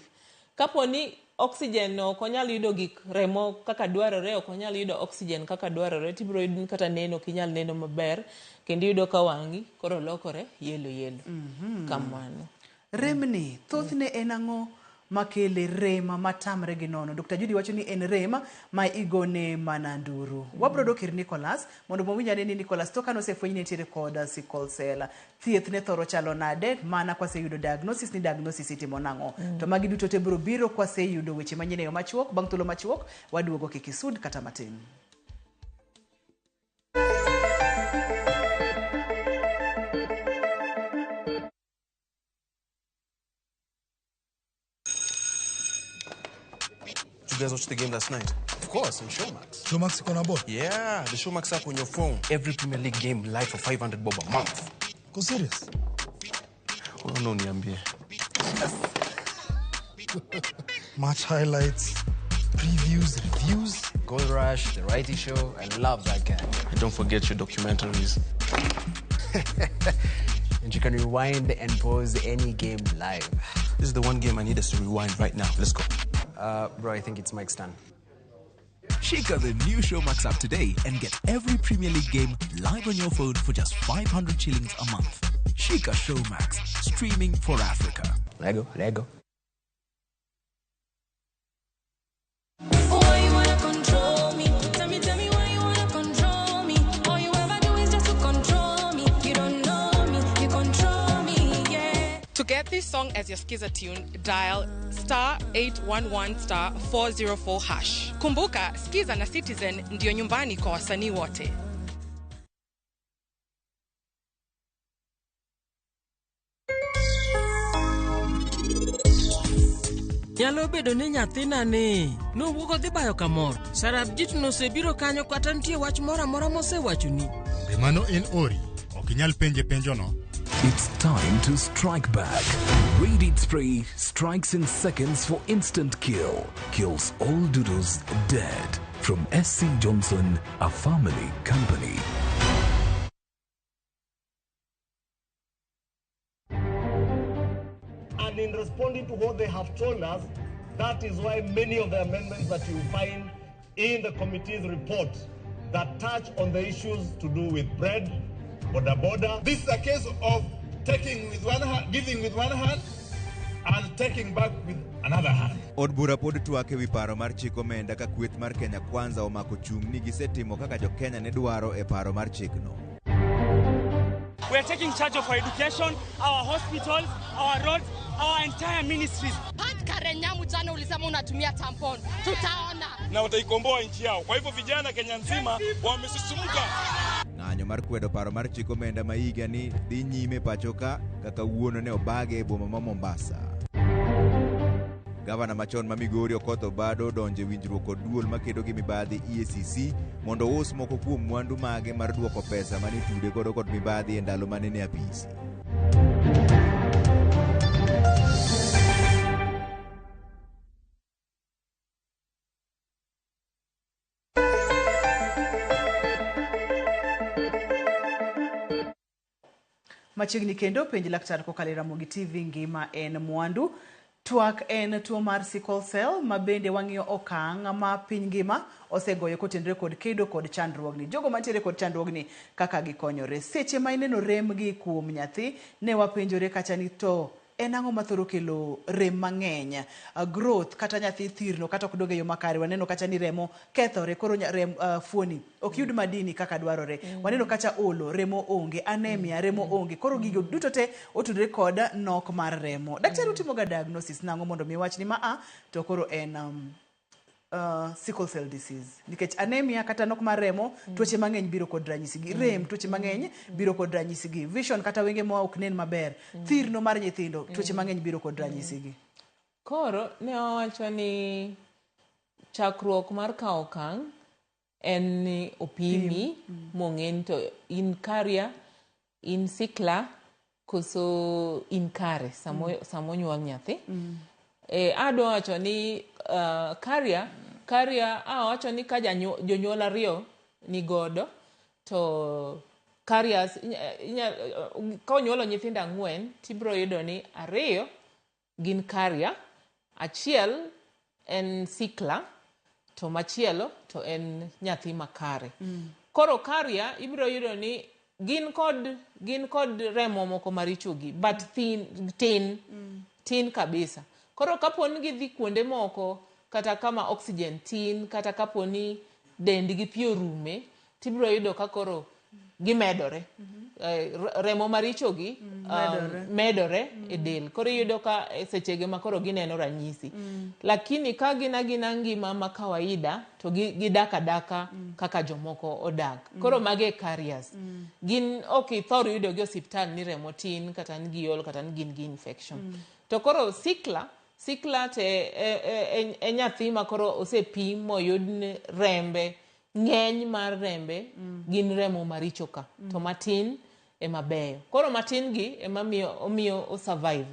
Kaponi oxygen ok onyal yudo gik remo kaka dwarore, ok onyal yudo oxygen kaka dwarore, tibiro yudo ni kata neno ok inyal neno maber, kendo yudo ka wang'i koro lokore yelo. Kamano. Remni thothne en ang'o makele rema matamre gi nono? Dr. Judy wacho ni en rema ma igone mana nduru. Wabro dok ir Nicholas mondo mowinjane ni Nicholas to kano se fwenye nitiere kod sickle cell. Thieth ne thoro chalo nade mana kwa se yudo diagnosis ni diagnosis itimo nang'o. To magi duto te biro kwa se yudo weche manyene yo machuok, bang' thuolo machuok waduogo kikisud kata matin. You guys watched the game last night? Of course, on Showmax. Showmax iko na board? Yeah, the Showmax app on your phone. Every Premier League game live for 500 bob a month. Go serious? Oh, no, niambie. Match highlights, previews, reviews. Goal Rush, The Variety Show. I love that guy. And don't forget your documentaries. And you can rewind and pause any game live. This is the one game I need us to rewind right now. Let's go. Bro, I think it's Mike's turn. Check out the new Showmax app today and get every Premier League game live on your phone for just 500 shillings a month. Shika Showmax, streaming for Africa. Lego. To get this song as your skiza tune, dial *811 *404#. Kumbuka, Skiza na Citizen ndio nyumbani kwa wasanii wote. Nyalo bedo ni nyathina ni nowuok dhi bayo kamoro. Sarab jit nosebiro kanyo kata nitie wach moro amora mosewachoni. Mano en ori. Ok inyal penje penjono. It's time to strike back. Radiant Spray strikes in seconds for instant kill. Kills all doodles dead. From SC Johnson, a family company. And in responding to what they have told us, that is why many of the amendments that you find in the committee's report that touch on the issues to do with bread, border. This is a case of taking with one hand, giving with one hand, and taking back with another hand. Od bura pod twak ewi paro mar chik omenda ka kweth mar Kenya Kwanza omako chung' ni gisetimo kaka jo Kenya ne dwaro e paro mar chikno. We are taking charge of our education, our hospitals, our roads, our entire ministries. Pat Karenyamu jana ulisema unatumia tampon. Tutaona. Na wataikomboa nchi yao. Kwa hivyo vijana Kenya nzima wamesisumuka. Ng'anyo mar kwedo paro mar chik omenda ma higa ni dhi nyime pachoka kaka wuono ne obage e boma ma Mombasa. Gavana machon ma Migori Okoth Obado donje winjruok kod duol makedo gi mibadhi EACC mondo us moko kuom mwandu mage mar duoko pesa mane tude godo kod mibadhi e ndalo mane ne apisi. Machiegni kendo penj laktar kokalo Ramogi TV ngima en mwandu. Twak en tuo mar sickle cell ma bende wang'iyo okang' ma piny ngima osegoyo kotenore kod kedo kod chandruogni. Jogo mantiere kod chandruogni kaka gikonyore. Seche ma ineno rem gi kuom nyathi ne wapenjore kacha ni to en ang'o mathoro kelo rem mang'eny, growth kata nyathi thirno kata ok doge yo makare. Waneno kacha ni remo kethore, koro rem fuoni ok yud madini kaka dwarore. Waneno kacha olo, remo onge, anemia, remo onge. Koro gigo duto te otudore kod nok mar remo. Daktari utimo ga diagnosis nang'o mondo mi wach ni to koro en sickle cell disease. Nikech anemia kata nok mar remo tuoche mang'eny biro kod ranyisi gi. Rem tuoche mang'eny biro kod ranyisi gi. Vision kata wenge ma ok nen maber. Thirno mar nyithindo tuoche mang'eny biro kod ranyisi gi. Koro ne wawacho ni chakruok mar kawo okang' en ni opimi mong'en to in carrier, in sickler, koso in kare samo nyuol nyathi. Adwa wacho ni carrier wacho ni ka jonyuol ariyo ni godo to carriers ka onyuolo nyithindo 4 tibro yudo ni 2 gin carrier, 1 en sickler to machielo to en nyathi makare. Koro carrier ibro yudo ni gin kod remo moko marichogi but tin kabisa. Koro kaponi gidhi kuonde moko kata kama oxygen tin kata kaponi dendgi pi orume tibro yudo ka koro gimedore. Remo marichogi medore e del. Koro yudo ka sechege ma koro gineno ranyisi. Lakini ka gina ngima ma kawaida to gidak adaka kaka jomoko odak. Koro mage carriers. Gin ok ithor yudo gi osiptal ni remo tin kata ni giol kata ni gin gi infection. To koro sickler te e nyathi ma koro osepim moyud rembe, ng'eny mar rembe gin remo maricho ka to matin e mabeyo. Koro matin gi ema omiyo o survive.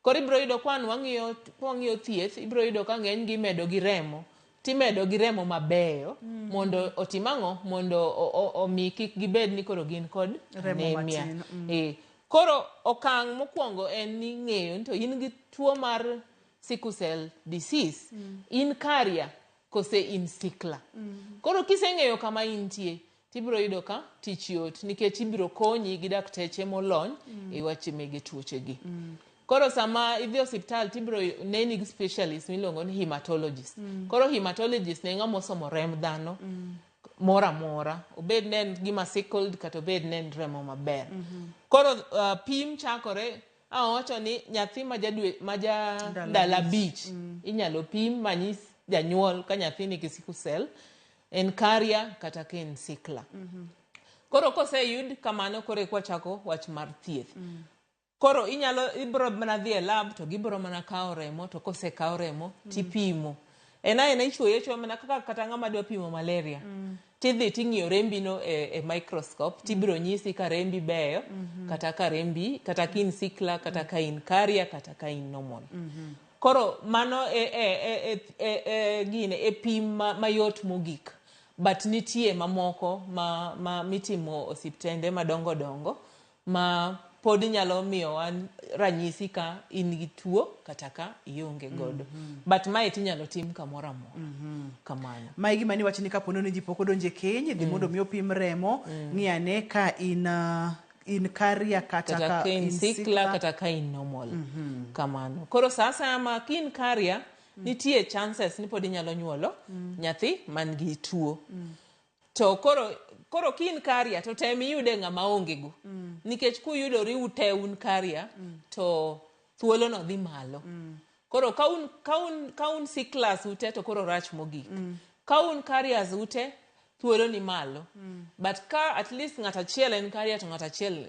Koro ibro yudo kwan wang'iyo thieth ibro yudo ka ng'eny gi medo gi remo timedo gi remo mabeyo mondo otimang'o mondo omi kik gibed ni koro gin kod anemia. Koro okang' mokwongo en ni ng'eyo to in gi tuo mar sickle cell disease, in carrier kose in sickler. Koro kiseng'eyo kama intie tibiro yudo ka tich yot nikech ibiro konyi gi dakteche molony e weche mege tuoche gi. Koro sama idhi osiptal tibiro neni gi specialist miluongo ni hematologist. Koro hematologist ne ng'ama osomo rem dhano mora obed nen gima sickled kata obed nen remo maber. Koro pim chakore wacho ni nyathi ma ndalo 5 inyalo pim manyis janyuol ka nyathi nigi sickle cell, en carrier kata ka en sickler. Koro koseyud kamano koro kwachako wach mar thieth. Koro ibro mana dhi e lab to gibro mana kawo remo to kosekawo remo tipimo. Ena ichwoyo mana kata ng'ama dwa pimo malaria. Tidhi ting'iyo rembi no e microscope tibiro nyisi ka rembi beyo kata ka rembi kata ka in sickler kata ka in carrier kata ka in normal. Koro mano e pim mayot mogik. But nitie mamoko ma mitimo osiptende madongo ma pod nyalo miyo ranyisi ka in gi tuo kata ka ionge godo. But mae tinyalo tim kamoro amora. Kamano. Mae gima ni wacho ni kapono ni ji pok odonje keny dhi mondo mi opim remo ng'iyane ka in in carrier kata ka in sikla kata ka in normal. Kamano. Koro sasa ama kin carrier nitie chances ni podi nyalo nyuolo nyathi man gi tuo. To koro kin carrier to temi yude ng'ama onge go. Nikech kuyudori ute un carrier to thuolo no dhi malo. Koro kaun siklas ute to koro rach mogik. Kaun carriers ute thuolo ni malo. But ka at least ng'ata chiel en carrier to ng'ata chiel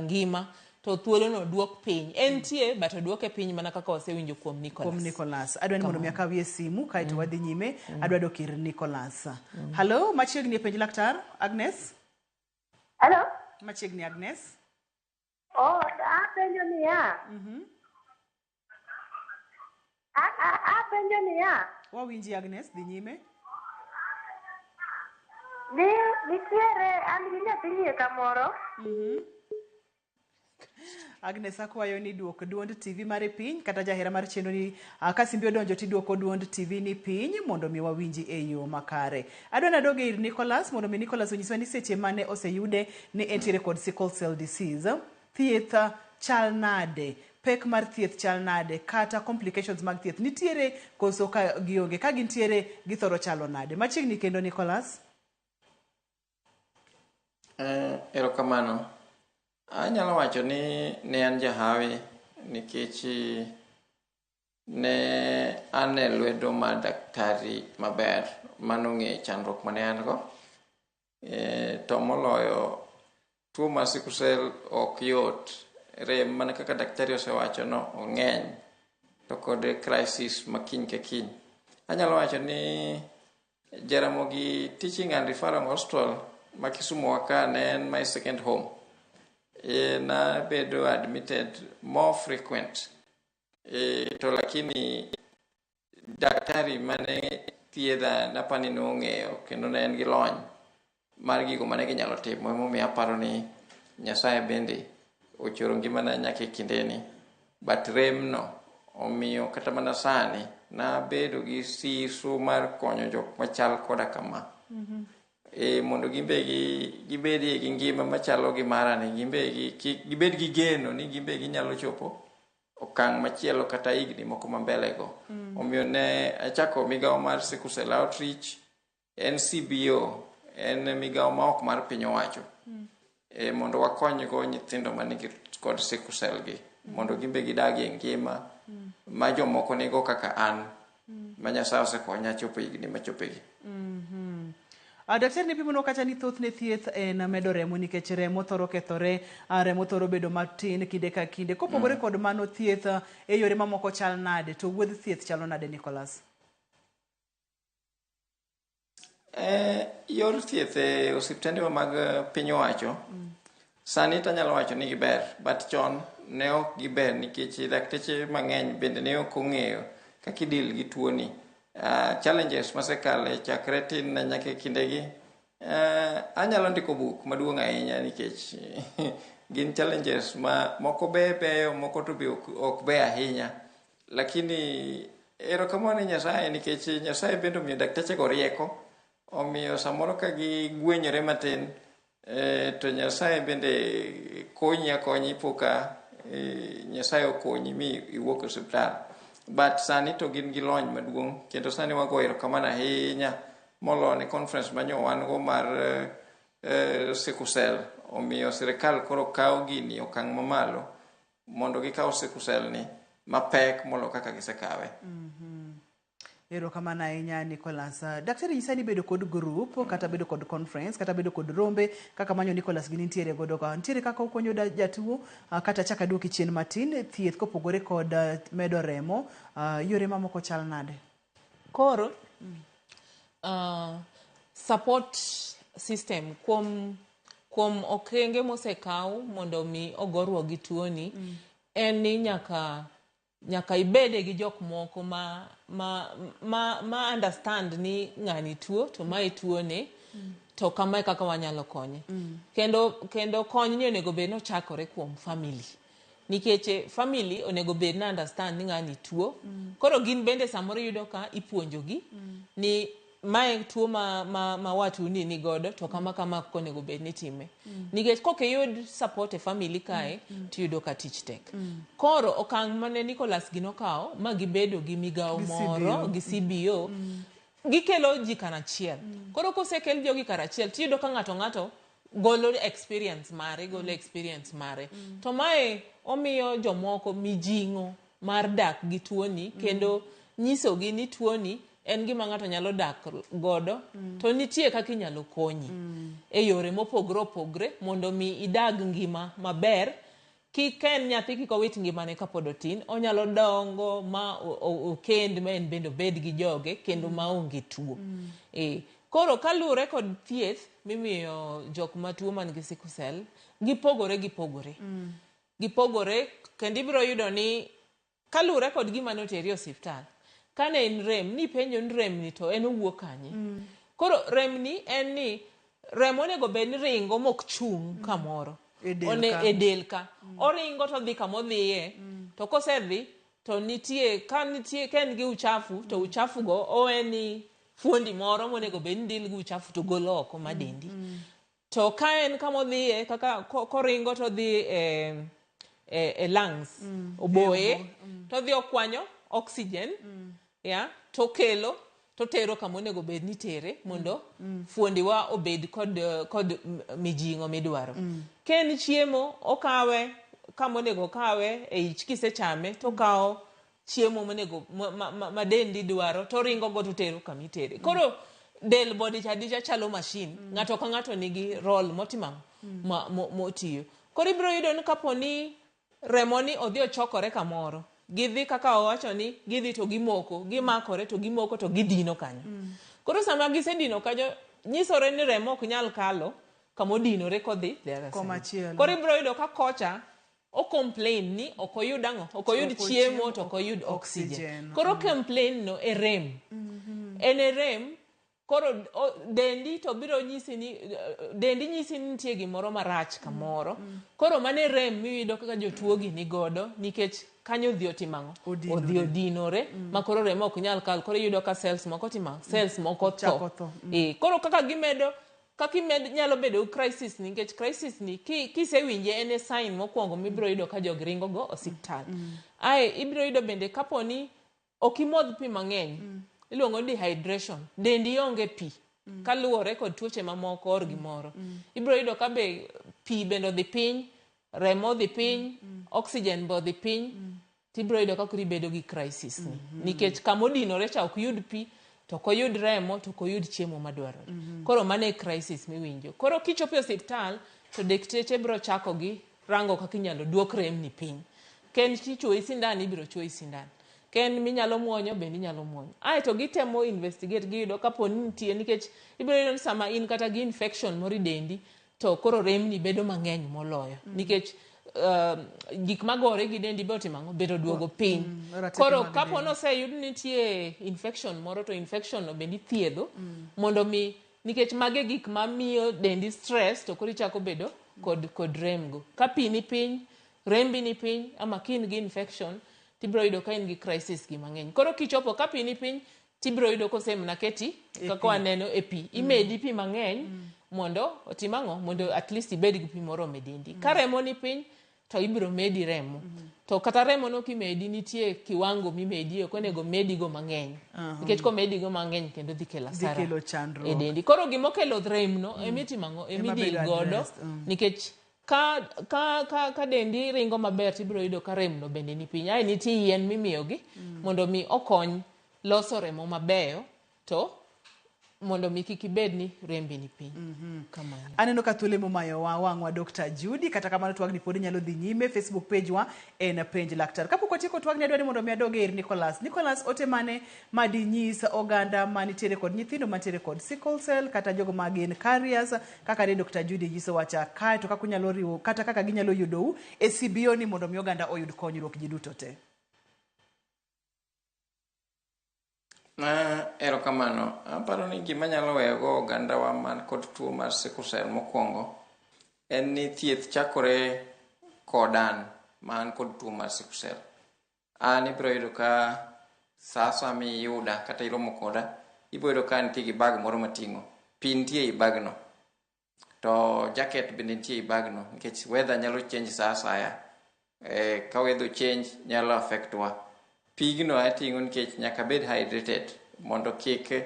ngima to thuolo no duok piny. Entie but oduoke piny mana kaka wasewinjo kuom Nicholas. Kuom Nicholas. Adwa ni mondo miaka wie simu kaito wadhi nyime. Adwa dok ir Nicholas. Hello, machiegni e penj laktar Agnes? Hello? Machiegni Agnes? Oh, penjo ni ya. Penjo ni ya. Wawinji Agnes, dhi nyime. Nitiere an gi nyathi kamoro. Agnes akwayo ni duok duond TV mare piny kata jahera mar chenro ni ka simbi odonjo tiduoko duond TV ni piny mondo mi wawinji e yo makare. Adwa nadoge ir Nicholas mondo mi Nicholas onyiswa ni seche mane oseyude ni entiere kod sickle cell disease. Thieth chal nade? Pek mar thieth chal nade? Kata complications mag thieth nitiere koso ka gionge? Ka gintiere githoro chalo nade? Machiegni kendo Nicholas? Erokamano. Anyalo wacho ni ne an jahawi nikech ne an e lwedo ma daktari maber manong'e chandruok mane an go. To moloyo tuo mar sickle cell ok yot. Rem mana kaka daktari osewacho no ong'eny. To kod crisis ma kiny ka kiny. Anyalo wacho ni Jaramogi Teaching and Referral Hospital ma Kisumu waka ne en my second home. Na bedo admitted more frequent. To lakini daktari mane thiedha napani nong'eyo kendo ne en gi lony mar gigo mane ginyalo timo. Emomiyo aparo ni Nyasaye bende ochoro ngimana nyaka e kindeni. But rem no omiyo kata mana sani na bedo gi siso mar konyo jok machal koda kama. Mondo gimbe gibedi gi ngima machalo gi marani, gibed gi geno ni gimbe ginyalo chopo okang' machielo kata higni moko mambele go. Omiyo ne achako migawo mar sickle cell outreach, NCBO, en migawo ma ok mar piny owacho. Mondo wakony go nyithindo manigi kod sickle cell gi, mondo gimbe gidag e ngima ma jomoko nigo kaka an, ma Nyasaye osekonya chopo higni machopegi. Daktari ne pimono kata ni thoth ne thieth en medo remo nikech remo thoro kethore, remo thoro bedo matin kinde ka kinde. Kopogore kod mano thieth e yore mamoko chal nade, to wuodh thieth chalo nade Nicholas? Yor thieth e osiptende mag piny owacho sani tanyalo wacho ni giber, but chon ne ok giber nikech dakteche mang'eny bende ne ok ong'eyo kaka idil gi tuoni. Challenges masekale chakre tin na nyaka kindegi. Anyalo ndiko buk maduong' ahinya nikech gin challenges ma moko beyo, moko to be ok be ahinya. Lakini erokamano Nyasaye nikech Nyasaye bende omiyo dakteche go rieko, omiyo samoro ka gigwenyore matin to Nyasaye bende konyi poka Nyasaye okonyi mi iwuok osiptal. But sani to gin gi lony maduong' kendo sani wago erokamano ahinya molo ne conference manyo wan go mar sickle cell. Omiyo sirikal koro kawo gini okang' mamalo mondo gikaw sickle cell ni mapek molo kaka gisekawe. Erokamano ahinya Nicholas. Daktari nyisa ni bedo kod group kata bedo kod conference kata bedo kod rombe kaka manyo Nicholas gini ntiere godo ka ntiere kaka ukonyo jatuo kata chaka duoki chien matin thieth kopogore kod medo remo yore mamoko chal nade? Koro support system kuom okenge mosekaw mondo mi ogorwa gi tuoni en ni nyaka ibede gi jok moko ma understand ni ng'ani tuo to mai tuo ne to kama kaka wanyalo konye. Kendo kony ni onego bed no chakore kuom family. Nikech family onego bed na understand ni ng'ani tuo. Koro gin bende samoro yudo ka ipuonjogi ni mae tuo ma watu ni godo to kama konego bed ni time nikech kokiyud support e family kae tiyudo ka tich tek koro okang' mane Nicholas gino kao ma gibedo gi migawo moro gi CBO gikelo ji kanachiel koro kosekel jogi karachiel tiyudo ka ng'ato golo experience mare to mae omiyo jomoko mijing'o mar dak gi tuoni kendo nyisogi ni tuoni en gima ng'ato nyalo dak godo to nitie kaka inyalo konyi e yore mopogre mondo mi idag ngima maber ken nyathi kik owit ngimane kapod otin onyalo dongo ma okend ma en bende obed gi joge kendo maonge tuo koro kaluwore kod thieth mimiyo jok matuo man gi sickle cell gipogore kendo ibiro yudo ni kaluwore kod gima noteri osiptal kane en rem ni penjo ni rem ni to en owuok kanye koro rem ni en ni rem onego bed ni ringo mok chung kamoro e del ka oringo to dhi kamodhiye to kosedhi to nitie ka en gi uchafu to uchafu go oweni fuondi moro monego bed ni dil gi uchafu to golo oko madendi to ka en kamodhiye kaka koringo to dhi e lungs oboye to dhi okwanyo oxygen to kelo to tero kamonego bed ni tere mondo fuondiwa obed kod mijing'o midwaro ken chiemo okawe kamonego kawe e ich kisechame to kawo chiemo monego ma dendi dwaro to ringo go to tero kamitere koro del body chadicha chalo machine ng'ato ka ng'ato nigi role motimamo motiyo koro ibiro yudo ni kaponi remoni odhi ochokore kamoro gidhi kaka owacho ni gidhi to gimakore to gimoko to gidino kanyo koro sama gisedino kanyo nyisore ni remo ok nyal kalo kamodinore kodhi koro ibiro yudo ka kocha o complain ni okoyud ang'o okoyud chiemo to okoyud oxygen koro complain no e rem en e rem koro dendi to biro nyisi ni nitie gimoro marach kamoro koro mane rem miyudo kaka jotuo gi ni godo nikech kanyo odhi otimang'o odhi odinore ma koro remo ok nyal kal koro iyudo ka cells moko cells moko tho koro kaka nyalo bedo crisis nikech crisis ni kisewinje en e sign mokwongo mibiro yudo ka jog ringo go osiptal ibiro yudo bende kaponi ok imodh pi mang'eny iluongo ni dehydration dendi onge pi kaluwore kod tuoche mamoko or gimoro ibiro yudo ka be pi bende odhi piny remo odhi piny oxygen be odhi piny tibiro yudo ka koro ibedo gi crisis ni nikech kamodinore cha ok yud pi to koyud remo to koyud chiemo madwarore koro mano e crisis miwinjo koro kichopo e osiptal to dakteche biro chako gi rango kaka inyalo duok rem ni piny ken tichuoyi sindan ibiro chuoyi sindan ken minyalo muonyo bende inyalo muonyo to gitemo investigate giyudo kaponi nitie nikech ibiro yudo ni sama in kata gi infection moro i dendi to koro rem ni bedo mang'eny moloyo nikech gik magore gi dendi be otimang'o bedo duogo piny koro kapo noseyud nitie infection moro to infection no bende ithiedho mondo mi nikech mage gik mamiyo dendi stress to koro ichako bedo kod rem go ka pi ni piny rembi ni piny ama kin gi infection tibiro yudo ka in gi crisis gi mang'eny koro kichopo ka pi ni piny tibiro yudo kosemna keti kaka waneno e pi imedi pi mang'eny mondo otimang'o mondo at least ibed gi pi moro medendi ka remo ni piny to ibiro medi remo to kata remo no kimedi nitie kiwango mimedi ok onego medi go mang'eny nikech komedi go mang'eny kendo dhi kelo asara e dendi koro gimokelo rem no emitimang'o emidil godo nikech ka dendi ringo maber tibiro yudo ka rem no bende ni piny nitie yien mimiyogi mondo mi okony loso remo mabeyo to mondo mi kik ibed ni rembi ni piny kamano aneno ka thuolo momayo wang'wa Dr. Judy kata kamano twagni pod nyalo dhi nyime Facebook page wa en penj laktar kapok otieko twagni adwani mondo mi adoge ir Nicholas ote mane madi nyisa oganda manitiere kod nyithindo manitiere kod sickle cell kata jogo magin carriers kaka ne Dr. Judy nyiso wacha kae to kaka nyalo riwo kata kaka ginyalo yudou e CBO ni mondo mi oganda oyud konyruok ji duto te. Erokamano, aparo ni gima nyalo wego oganda wa man kod tuo mar sickle cell mokwongo en ni thieth chakore kodan man kod tuo mar sickle cell. Ibiro yudo ka sa miyuda kata iromo koda iboyudo ka nitie gi bag moro mating'o. Pi nitie i bagno. To jacket bende nitie i bagno nikech weather nyalo change saa asaya. Ka weather change nyalo affect wa. Pigno ating'o nikech nyaka bed hydrated mondo kik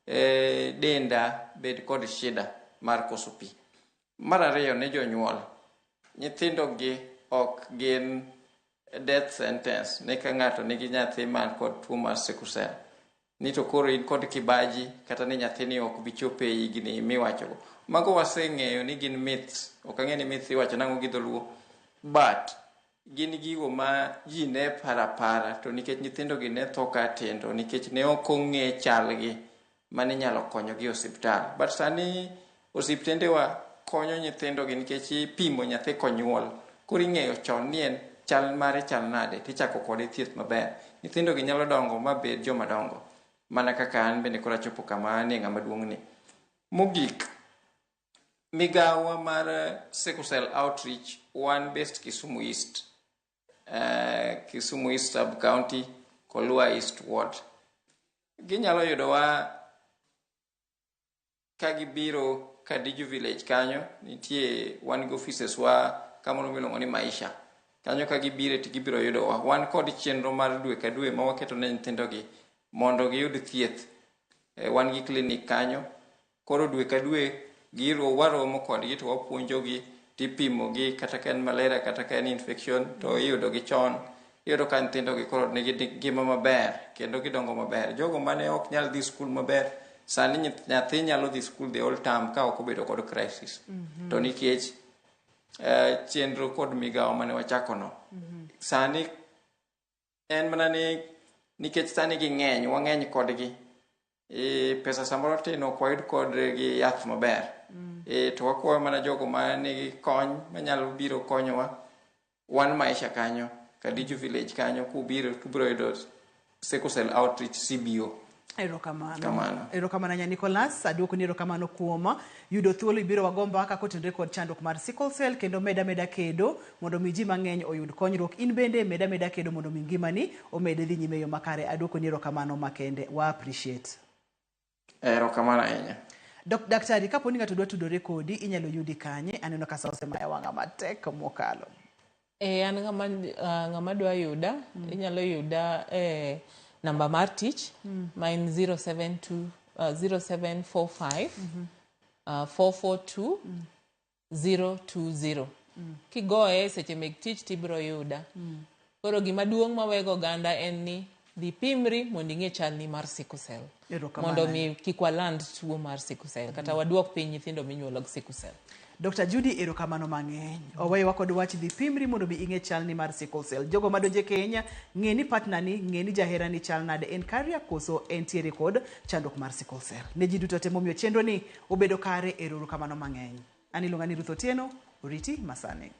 denda bed kod shida mar koso pi. Mar ariyo ne jonyuol. Nyithindo gi ok gin death sentence ne ka ng'ato nigi nyathi man kod tuo mar sickle cell. Ni to koro in kod kibaji kata ni nyathini ok bi chopo e higni miwachogo. Mago waseng'eyo ni gin myths. Ok ang'e ni myths iwacho nang'o gi dholuo. But gin gigo ma ji ne para to nikech nyithindo gi ne tho ka tindo nikech ne ok ong'e chalgi mane nyalo konyogi e osiptal. But sani osiptendewa konyo nyithindo gi nikech ipimo nyathi konyuol. Koro ing'eyo chon ni en chal mare chal nade tichako kode thieth maber. Nyithindo gi nyalo dongo mabed joma dongo. Mana kaka an bende kora chopo kama an ng'ama duong' ni. Mogik, migawa mar sickle cell outreach one based Kisumu East. Kisumu East Sub County, Kolua East Ward. Ginyalo yudowa ka gibiro Kadiju Village kanyo, nitie wan gi offices wa kamoro miluongo ni Maisha. Kanyo ka gibire to gibiro yudowa. Wan kod chenro mar dwe ka dwe ma waketo ne nyithindo gi mondo giyud thieth. Wan gi clinic kanyo. Koro dwe ka dwe waromo kodgi to wapuonjogi tipimo gi kata ka en malaria kata ka en infection to iyudo gi chon. Iyudo ka nyithindo gi koro nigi ngima maber kendo gidongo maber. Jogo mane ok nyal dhi skul maber sani nyathi nyalo dhi skul the whole term ka ok obedo kod crisis. To nikech chenro kod migawo mane wachako no. Sani en mana ni nikech sani ging'eny, wang'eny kodgi. Pesa samoro tin ok wayud kodgi yath maber. To wakwayo mana jogo manigi kony manyalo biro konyowa. Wan Maisha kanyo, Kadiju Village kanyo, kubiro tubiro yudo sickle cell outreach CBO. Erokamano nya Nicholas, aduoko ni erokamano kuoma yudo thuolo ibiro wagomba kaka kotenre kod chandruok mar sickle cell kendo meda kedo mondo mi ji mang'eny oyud konyruok. In bende meda kedo mondo mi ngimani omede dhi nyime yo makare. Aduoko ni erokamano makende. Wa appreciate. Erokamano ahinya. Daktari, kapo ni ng'ato dwa tudore kodi inyalo yudi kanye? Aneno ka sa osemaya wang'a matek mokalo. An ng'ama dwa yuda inyalo yuda namba mar tich main 0745 442 020. Kigoye seche mek tich tibiro yuda. Koro gima duong' mawego ganda en ni dhi pimri mondo ing'e chalni mar sickle cell. Mondo mi kik waland tuo mar sickle cell kata waduok piny nyithindo minyuolo gi sickle cell. Dr. Judy erokamano mang'eny. Oweyowa kod wach dhi pimri mondo mi ing'e chalni mar sickle cell. Jogo madonje Kenya, ng'e ni partner ni, ng'e ni jahera ni chal nade, en career koso entiere kod chandruok mar sickle cell. Ne ji duto te momiyo chenro ni obedo kare erokamano mang'eny. An iluonga ni Ruth Otieno, oriti masane.